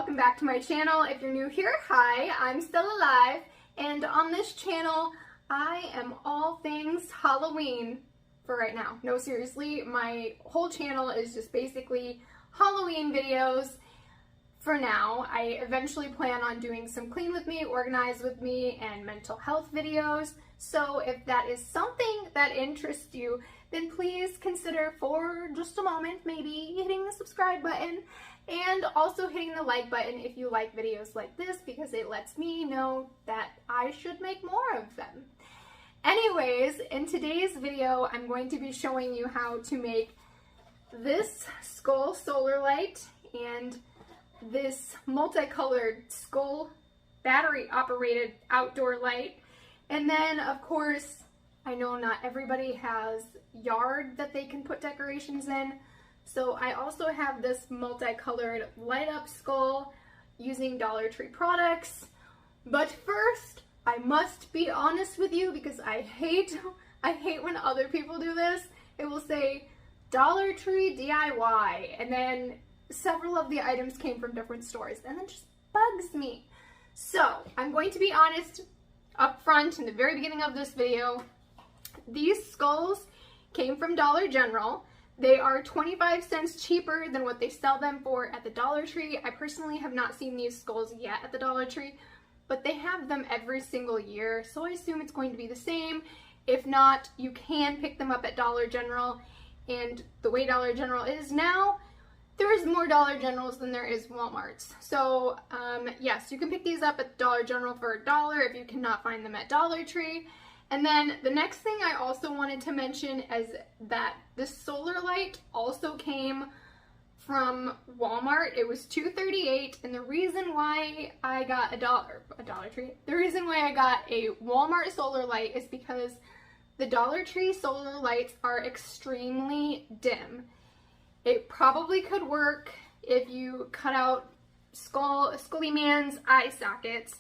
welcome back to my channel. If you're new here, hi, I'm still alive, and on this channel I am all things Halloween for right now. No, seriously, my whole channel is just basically Halloween videos for now. I eventually plan on doing some clean with me, organize with me, and mental health videos. So if that is something that interests you, then please consider for just a moment maybe hitting the subscribe button and also hitting the like button if you like videos like this, because it lets me know that I should make more of them. Anyways, in today's video, I'm going to be showing you how to make this skull solar light and this multicolored skull battery operated outdoor light. And then of course, I know not everybody has yard that they can put decorations in, so I also have this multicolored light up skull using Dollar Tree products. But first, I must be honest with you, because I hate when other people do this. It will say Dollar Tree DIY, and then several of the items came from different stores, and it just bugs me. So I'm going to be honest up front in the very beginning of this video. These skulls came from Dollar General. They are 25 cents cheaper than what they sell them for at the Dollar Tree. I personally have not seen these skulls yet at the Dollar Tree, but they have them every single year, so I assume it's going to be the same. If not, you can pick them up at Dollar General, and the way Dollar General is now, there is more Dollar Generals than there is Walmarts. So yes, you can pick these up at Dollar General for $1 if you cannot find them at Dollar Tree. And then the next thing I also wanted to mention is that this solar light also came from Walmart. It was $2.38, and the reason why I got a Dollar Tree, the reason why I got a Walmart solar light is because the Dollar Tree solar lights are extremely dim. It probably could work if you cut out Scully Man's eye sockets,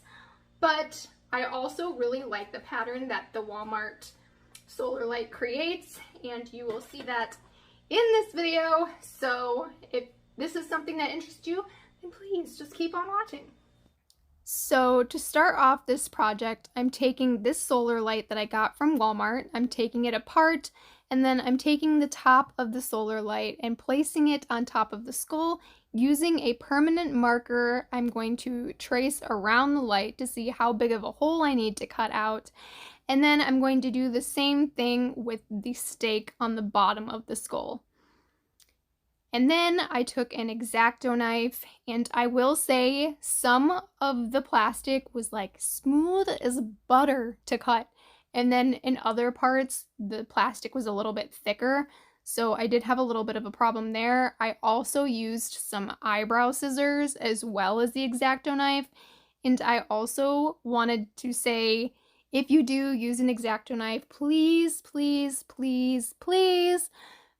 but I also really like the pattern that the Walmart solar light creates, and you will see that in this video. So if this is something that interests you, then please just keep on watching. So to start off this project, I'm taking this solar light that I got from Walmart, I'm taking it apart, and then I'm taking the top of the solar light and placing it on top of the skull. Using a permanent marker, I'm going to trace around the light to see how big of a hole I need to cut out. And then I'm going to do the same thing with the stake on the bottom of the skull. And then I took an X-Acto knife, and I will say some of the plastic was like smooth as butter to cut. And then in other parts, the plastic was a little bit thicker. So I did have a little bit of a problem there. I also used some eyebrow scissors as well as the X-Acto knife. And I also wanted to say, if you do use an X-Acto knife, please, please, please, please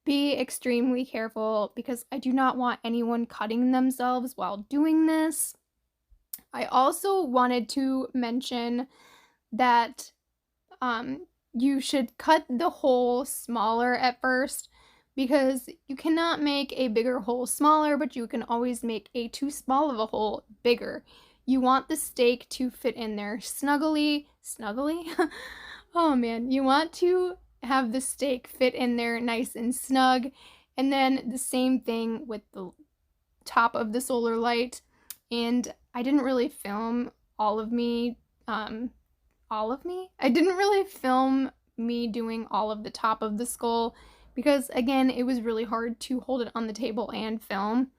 be extremely careful, because I do not want anyone cutting themselves while doing this. I also wanted to mention that you should cut the hole smaller at first, because you cannot make a bigger hole smaller, but you can always make a too small of a hole bigger. You want the stake to fit in there snuggly. Oh man, you want to have the stake fit in there nice and snug. And then the same thing with the top of the solar light. And I didn't really film I didn't really film me doing all of the top of the skull, because again, it was really hard to hold it on the table and film.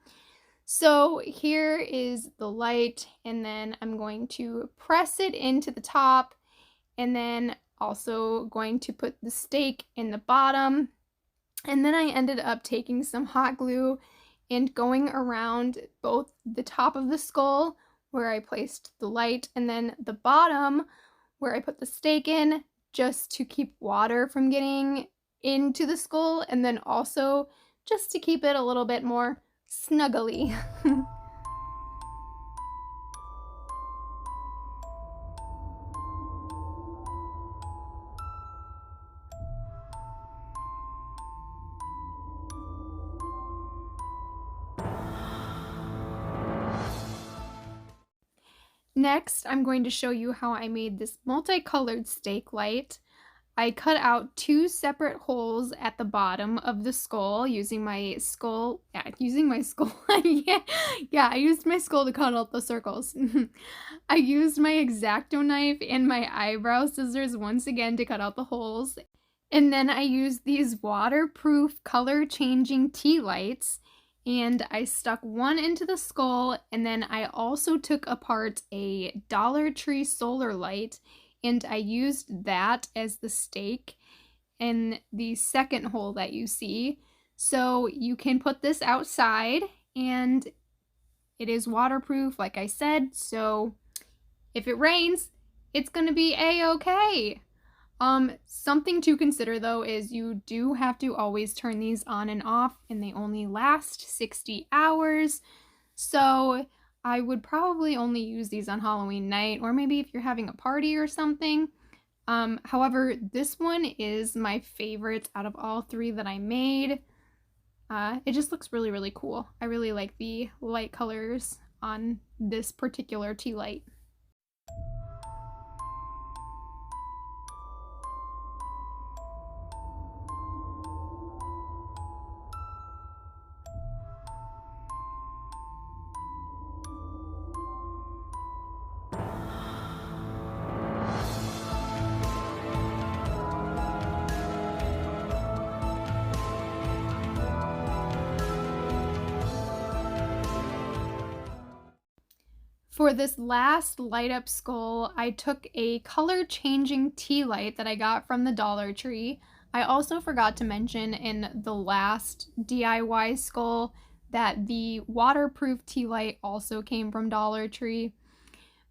So here is the light, and then I'm going to press it into the top, and then also going to put the stake in the bottom. And then I ended up taking some hot glue and going around both the top of the skull where I placed the light, and then the bottom where I put the stake in, just to keep water from getting into the skull, and then also just to keep it a little bit more snuggly. Next, I'm going to show you how I made this multicolored stake light. I cut out 2 separate holes at the bottom of the skull using my skull. Yeah, I used my skull to cut out the circles. I used my X-Acto knife and my eyebrow scissors once again to cut out the holes. And then I used these waterproof color changing tea lights, and I stuck one into the skull, and then I also took apart a Dollar Tree solar light, and I used that as the stake in the second hole that you see. So you can put this outside, and it is waterproof, like I said, so if it rains, it's gonna be a-okay. Something to consider though is you do have to always turn these on and off, and they only last 60 hours. So I would probably only use these on Halloween night, or maybe if you're having a party or something. However, this one is my favorite out of all 3 that I made. It just looks really, really cool. I really like the light colors on this particular tea light. For this last light up skull, I took a color changing tea light that I got from the Dollar Tree. I also forgot to mention in the last DIY skull that the waterproof tea light also came from Dollar Tree.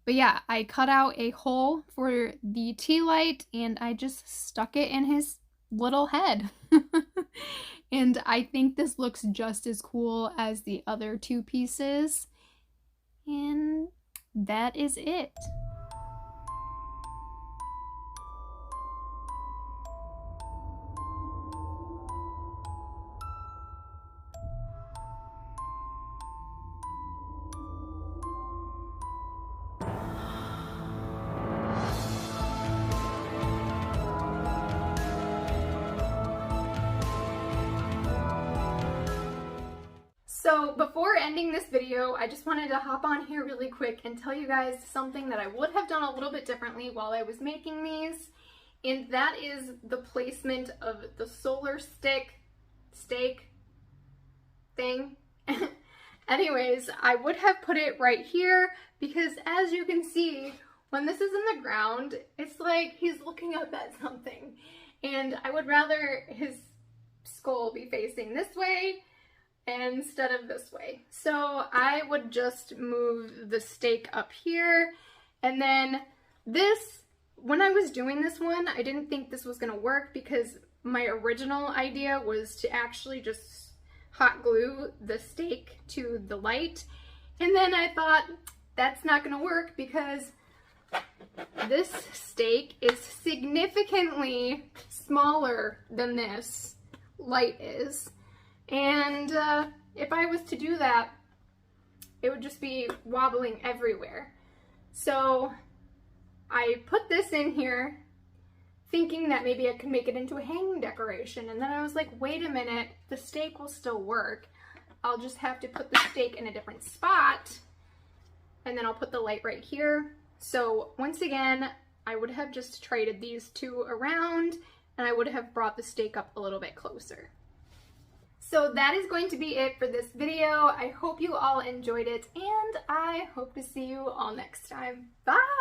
But yeah, I cut out a hole for the tea light and I just stuck it in his little head. And I think this looks just as cool as the other 2 pieces. And that is it. So before ending this video, I just wanted to hop on here really quick and tell you guys something that I would have done a little bit differently while I was making these, and that is the placement of the solar stake thing. Anyways, I would have put it right here because as you can see, when this is in the ground, it's like he's looking up at something, and I would rather his skull be facing this way instead of this way. So I would just move the stake up here, and then this, when I was doing this one, I didn't think this was gonna work because my original idea was to actually just hot glue the stake to the light, and then I thought that's not gonna work because this stake is significantly smaller than this light is. And if I was to do that, it would just be wobbling everywhere. So I put this in here thinking that maybe I could make it into a hanging decoration. And then I was like, wait a minute, the stake will still work. I'll just have to put the stake in a different spot. And then I'll put the light right here. So once again, I would have just traded these 2 around, and I would have brought the stake up a little bit closer. So that is going to be it for this video. I hope you all enjoyed it, and I hope to see you all next time. Bye!